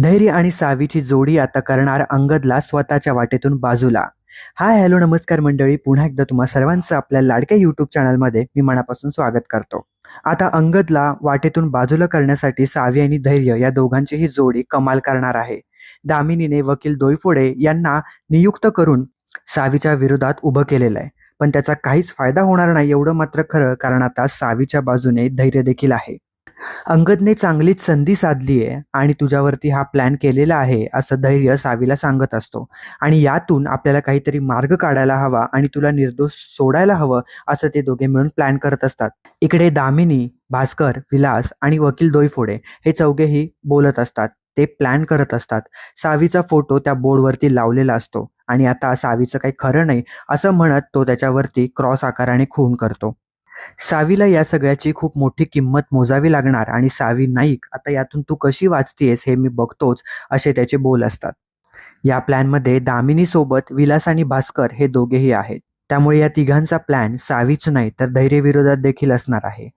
धैर्य आणि सावीची जोडी आता करणार अंगदला स्वतःच्या वाटेतून बाजूला. हाय, हॅलो, नमस्कार मंडळी. पुन्हा एकदा तुम्हा सर्वांचं आपल्या लाडक्या यूट्यूब चॅनलमध्ये मी मनापासून स्वागत करतो. आता अंगदला वाटेतून बाजूला करण्यासाठी सावी आणि धैर्य या दोघांची ही जोडी कमाल करणार आहे. दामिनीने वकील डोईफोडे यांना नियुक्त करून सावीच्या विरोधात उभं केलेलं आहे. पण त्याचा काहीच फायदा होणार नाही एवढं मात्र खरं, कारण आता सावीच्या बाजूने धैर्य देखील आहे. अंगदने चांगलीच संधी साधली आहे आणि तुझ्यावरती हा प्लॅन केलेला आहे असं धैर्य सावीला सांगत असतो. आणि यातून आपल्याला काहीतरी मार्ग काढायला हवा आणि तुला निर्दोष सोडायला हवं असं ते दोघे मिळून प्लॅन करत असतात. इकडे दामिनी, भास्कर, विलास आणि वकील डोईफोडे हे चौघेही बोलत असतात. ते प्लॅन करत असतात. सावीचा फोटो त्या बोर्डवरती लावलेला असतो आणि आता सावीचं काही खरं नाही असं म्हणत तो त्याच्यावरती क्रॉस आकाराने खून करतो. सावीला या सगळ्याची खूप मोठी किंमत मोजावी लागणार आणि सावी नाईक, आता यातून तू कशी वाचतेस हे मी बघतोच, असे त्याचे बोल असतात. या प्लॅनमध्ये दामिनी सोबत विलास आणि भास्कर हे दोघेही आहेत. त्यामुळे या तिघांचा प्लॅन सावीच नाही तर धैर्य विरोधात देखील असणार आहे.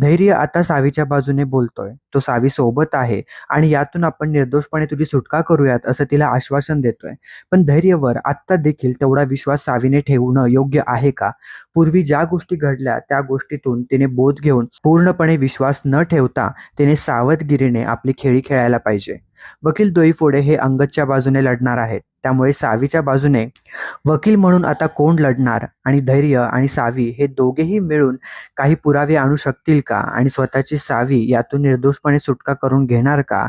धैर्य आता सावीच्या बाजूने बोलतोय, तो सावी सोबत आहे आणि यातून आपण निर्दोषपणे तुझी सुटका करूयात असं तिला आश्वासन देतोय. पण धैर्यवर आत्ता देखील तेवढा विश्वास सावीने ठेवणं योग्य आहे का? पूर्वी ज्या गोष्टी घडल्या त्या गोष्टीतून तिने बोध घेऊन पूर्णपणे विश्वास न ठेवता तिने सावधगिरीने आपली खेळी खेळायला पाहिजे. वकील डोईफोडे हे अंगदच्या बाजूने लढणार आहेत. त्यामुळे सावीच्या बाजूने वकील म्हणून आता कोण लढणार आणि धैर्य आणि सावी हे दोघेही मिळून काही पुरावे आणू शकतील का आणि स्वतःची सावी यातून निर्दोषपणे सुटका करून घेणार का?